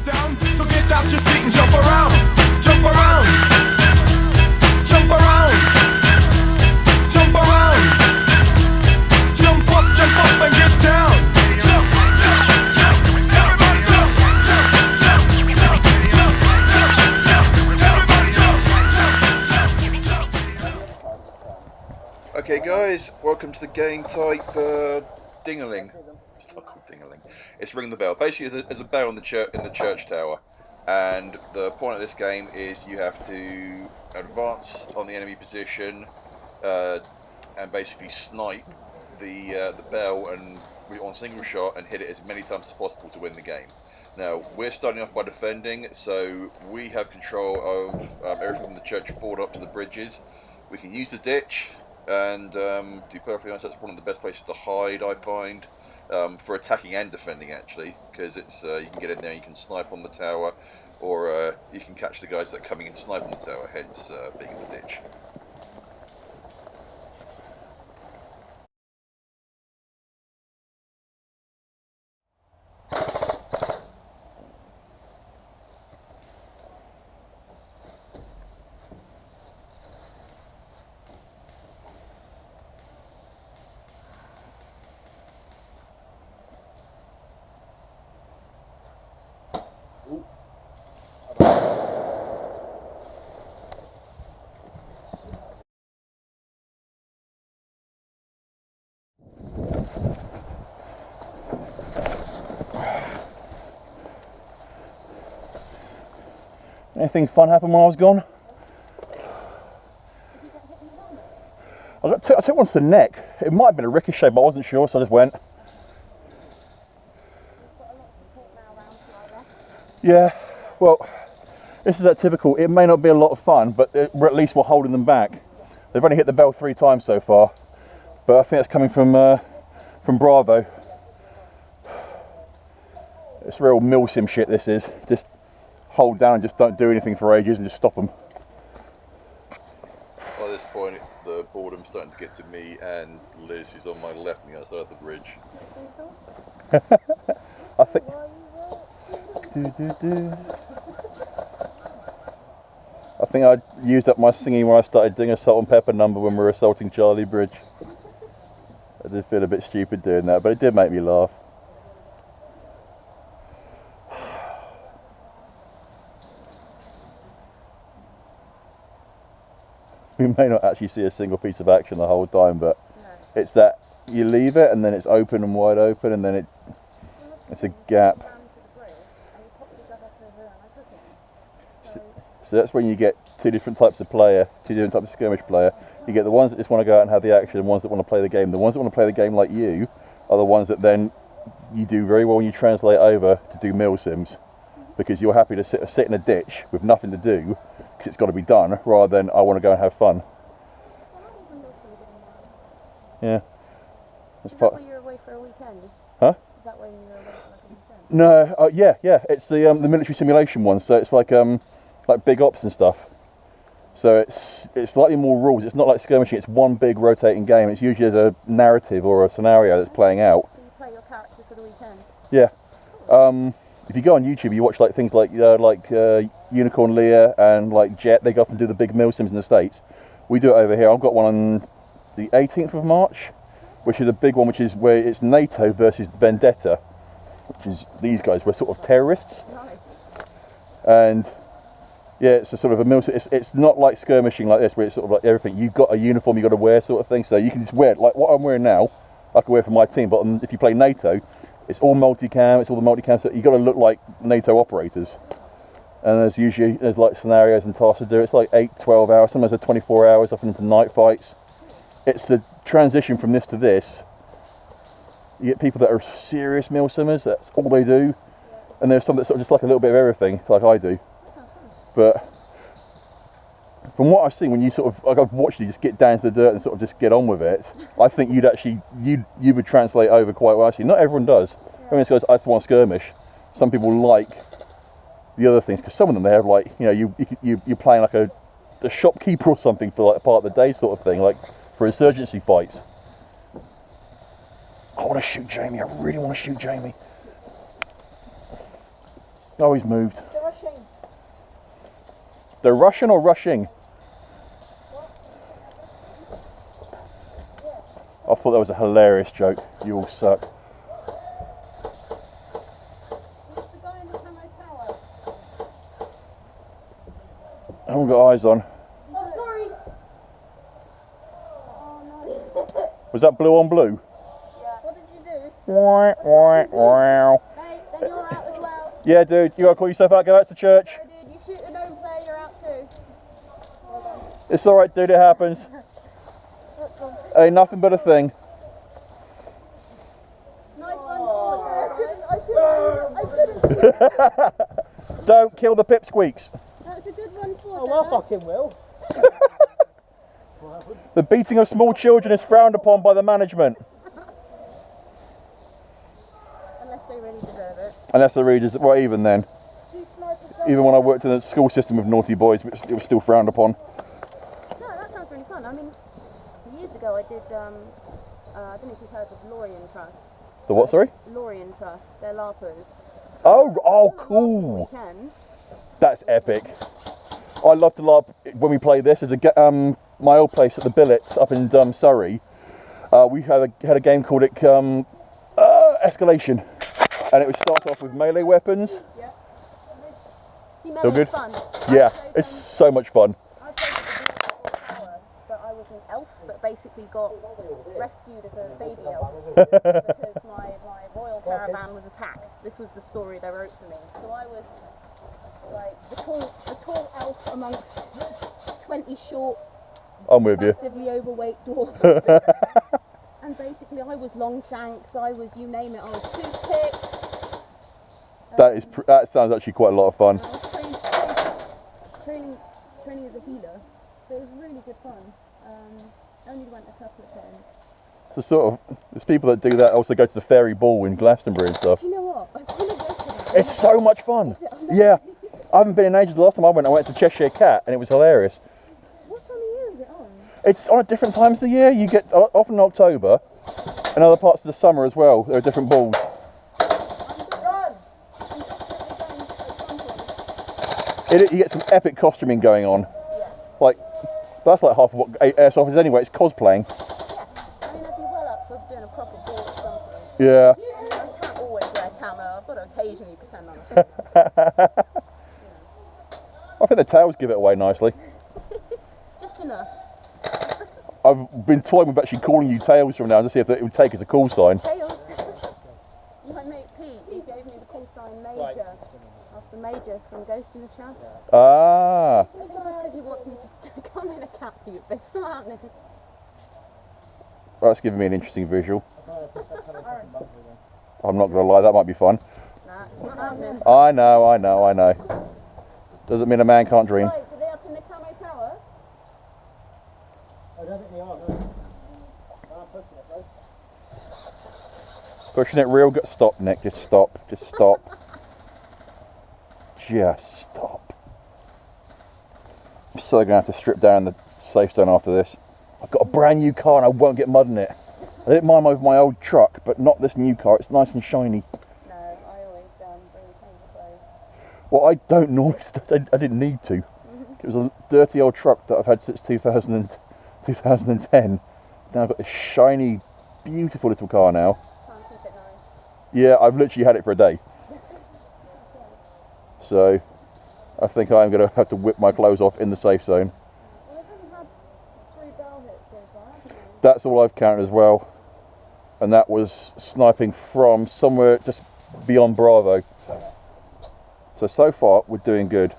down, so get out your seat and jump around, jump around, jump around, jump around, jump up and get down. Jump, jump, jump, everybody jump, jump, jump, jump, jump, jump, jump, everybody jump, jump, jump. Okay guys, welcome to the game type ding-a-ling. It's not called ding-a-ling. It's ring the bell. Basically, there's a bell in the church tower, and the point of this game is you have to advance on the enemy position and basically snipe the bell and on single shot and hit it as many times as possible to win the game. Now we're starting off by defending, so we have control of everything from the church forward up to the bridges. We can use the ditch. And to be perfectly honest, that's one of the best places to hide, I find, for attacking and defending actually, because it's you can get in there, you can snipe on the tower, or you can catch the guys that are coming in and snipe on the tower, hence being in the ditch. Anything fun happened while I was gone? I took one to the neck. It might have been a ricochet, but I wasn't sure, so I just went. Yeah, well, this is that typical. It may not be a lot of fun, but we're at least we're holding them back. They've only hit the bell 3 times so far, but I think that's coming from Bravo. It's real milsim shit. This is just hold down and just don't do anything for ages and just stop them. By this point, the boredom's starting to get to me and Liz, who's on my left on the other side of the bridge. I think. I think I used up my singing when I started doing a salt and pepper number when we were assaulting Charlie Bridge. I did feel a bit stupid doing that, but it did make me laugh. We may not actually see a single piece of action the whole time, but no. It's that you leave it and then it's open and wide open, and then it's a gap. So that's when you get 2 different types of player, 2 different types of skirmish player. You get the ones that just want to go out and have the action, and ones that want to play the game. The ones that want to play the game like you are the ones that then you do very well when you translate over to do mill sims, because you're happy to sit in a ditch with nothing to do because it's got to be done, rather than I want to go and have fun. Yeah. Is that why you're away for a weekend? Huh? Is that why you're away for like a weekend? No, yeah. It's the military simulation one, so it's like big ops and stuff. So it's slightly more rules. It's not like skirmishing. It's one big rotating game. It's usually as a narrative or a scenario that's playing out. So you play your character for the weekend? Yeah. If you go on YouTube, you watch like things like Unicorn Lear and like Jet. They go off and do the big mill sims in the States. We do it over here. I've got one on the 18th of March, which is a big one, which is where it's NATO versus Vendetta, which is these guys. We're sort of terrorists. Nice. And yeah, it's a sort of a mill. It's not like skirmishing like this, where it's sort of like everything. You've got a uniform, you've got to wear, sort of thing. So you can just wear it like what I'm wearing now. I can wear for my team, but if you play NATO, it's all multicam. It's all the multicam. So you got to look like NATO operators. And there's like scenarios and tasks to do. It's like 8, 12 hours. Sometimes they're 24 hours, often into night fights. It's the transition from this to this. You get people that are serious mill simmers. That's all they do. And there's some that sort of just like a little bit of everything, like I do. But from what I've seen, when you sort of, like I've watched you just get down to the dirt and sort of just get on with it, I think you would translate over quite well. Actually, not everyone does. I mean, guys, I just want to skirmish. Some people like the other things, because some of them they have like, you're playing like a shopkeeper or something for like a part of the day sort of thing, like for insurgency fights. I want to shoot Jamie. I really want to shoot Jamie. Oh, he's moved. They're rushing. They're Russian or rushing? I thought that was a hilarious joke. You all suck. Who's the guy in the camo tower? I haven't got eyes on. Oh, sorry. Oh, no. Was that blue on blue? Yeah. What did you do? Wah, wah, wah. Hey, then you're out as well. Yeah, dude, you gotta call yourself out, go out to church. No, dude, you shoot a gnome player, you're out too. Well done. It's alright, dude, it happens. That's one. Ain't nothing but a thing. Nice one. Oh, I couldn't see that. Don't kill the pipsqueaks. That's a good one for Oh, I fucking will. The beating of small children is frowned upon by the management. Unless they really deserve it. Unless the readers, well, even then. Two snipers. Even when I worked in the school system with naughty boys, it was still frowned upon. No, that sounds really fun. I mean, years ago I did, I don't know if you've heard of Lorien Trust. The what, sorry? Lorien Trust. They're LARPers. Oh, cool. Weekend. That's epic. I love to LARP when we play this. As my old place at the Billet up in Surrey, we had a game called Escalation, and it would start off with melee weapons. Yeah. See, Feel good? fun. Yeah, it's so much fun. I played at the tower, but I was an elf that basically got rescued as a baby elf because my royal caravan was attacked. This was the story they wrote for me. So I was like the tall elf amongst 20 short, I'm with you. massively overweight dwarfs. And basically I was Longshanks, I was you name it, I was Toothpick. That sounds actually quite a lot of fun. I was training as a healer, but it was really good fun. Only went a couple of times. So sort of, there's people that do that also go to the fairy ball in Glastonbury and stuff. Do you know what? I want to go to that. It's so much fun. Yeah, I haven't been in ages. The last time I went to Cheshire Cat, and it was hilarious. What time of year is it on? It's on at different times of the year. You get often in October, and other parts of the summer as well. There are different balls. You get some epic costuming going on. Like, that's like half of what airsoft is anyway. It's cosplaying. I mean, I'd be well up for doing a proper ball at some point. Yeah. I mean, I can't always wear camo. I've got to occasionally pretend I'm a I think the tails give it away nicely. Just enough. I've been toying with actually calling you Tails from now to see if it would take as a call sign. Tails. My mate Pete, he gave me the call sign Major. After Major from Ghost in the Shell. Ah. Because he wants me to come in a cat suit, but it's not happening. Well, that's giving me an interesting visual. I'm not going to lie, that might be fun. Nah, it's not happening. I know. Doesn't mean a man can't dream. Right, so they up in the camo tower? I don't think they are, no. I'm pushing it, though. Pushing it real good. Stop, Nick. Just stop. Just stop. Just stop. I'm so going to have to strip down the safe zone after this. I've got a brand new car and I won't get mud in it. I didn't mind my old truck, but not this new car. It's nice and shiny. No, I always bring change of clothes. Well, I don't normally. I didn't need to. It was a dirty old truck that I've had since 2010. Now I've got this shiny, beautiful little car now. Try and keep it nice. Yeah, I've literally had it for a day. So, I think I'm going to have to whip my clothes off in the safe zone. Well, I've only had 3 bell hits so far, haven't you? That's all I've counted as well. And that was sniping from somewhere just beyond Bravo. So far, we're doing good.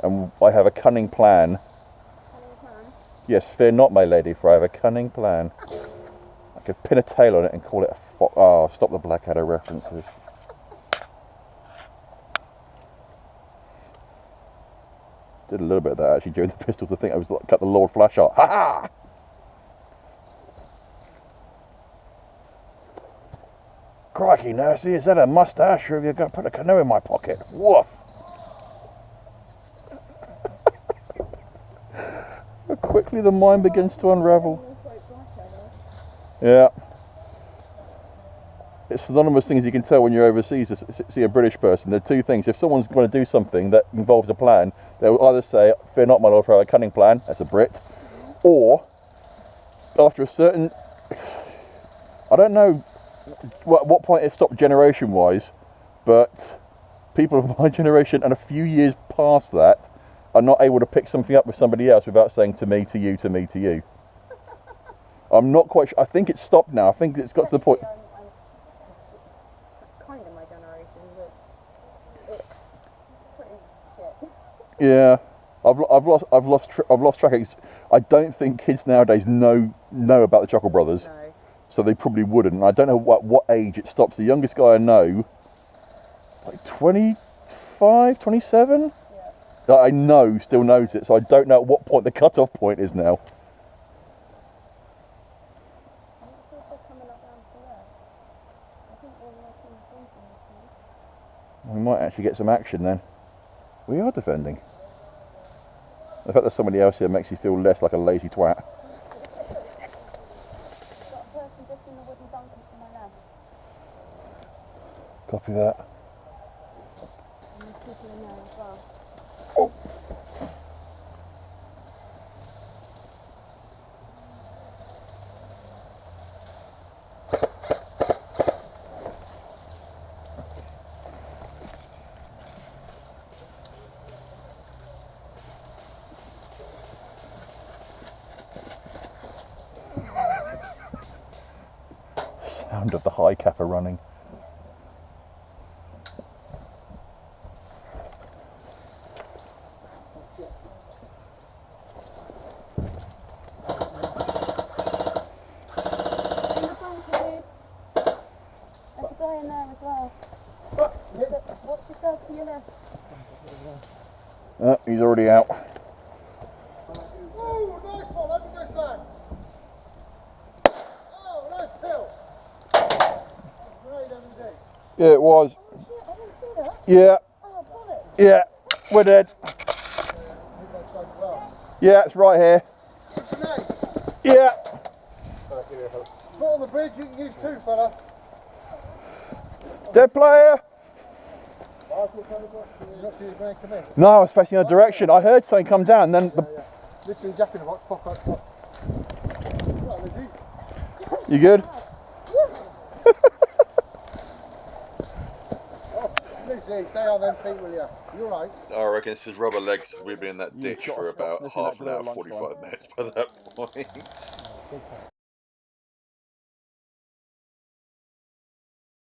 And I have a cunning plan. Cunning plan. Yes, fear not, my lady, for I have a cunning plan. I could pin a tail on it and call it a fox. Oh, stop the Blackadder references. Did a little bit of that actually during the pistols. I think I was like, cut the Lord Flash shot. Ha ha! Crikey, Nursey, is that a mustache or have you got to put a canoe in my pocket? Woof! How quickly the mind begins to unravel. Yeah. it's synonymous things you can tell when you're overseas to see a British person. There are two things. If someone's going to do something that involves a plan, they'll either say, "Fear not, my lord, for I have a cunning plan," that's a Brit, or after a certain, I don't know what point it stopped generation-wise, but people of my generation and a few years past that are not able to pick something up with somebody else without saying "to me, to you, to me, to you." I'm not quite sure. I think it's stopped now. I think it's got to the point. Kind of my generation, but it's pretty shit. Yeah, I've lost track. I don't think kids nowadays know about the Chuckle Brothers, No. so they probably wouldn't. And I don't know what age it stops. The youngest guy I know, like 25, 27. Yeah. That I know still knows it, so I don't know at what point the cut-off point is now. I'm not sure if they're coming up down to there. I think they're making a point in this one. We might actually get some action then. We are defending. The fact there's somebody else here makes you feel less like a lazy twat. Got a person just in the wooden donkey to my left. Copy that. And there's people in there as well. Sound of the high capper running. In the bunker, dude. There's a guy in there as well. Watch yourself to your left. Oh, he's already out. Oh, nice one. Let me go back. Oh, nice pill. Great, MZ. Yeah, it was. Oh shit, I didn't see that. Yeah, Oh, bullet. yeah, we're dead. Yeah, it's right here. Yeah. Put on the bridge, you can use two, fella. Dead player. No, I was facing a direction. I heard something come down, then the... Literally jack in the box, pop up. Right, Lizzie. You good? Lizzie, stay on them feet, will you? You alright? I reckon it's his rubber legs. We've been in that ditch shot for a shot. about This is half an at hour, lunchtime. 45 minutes by that point.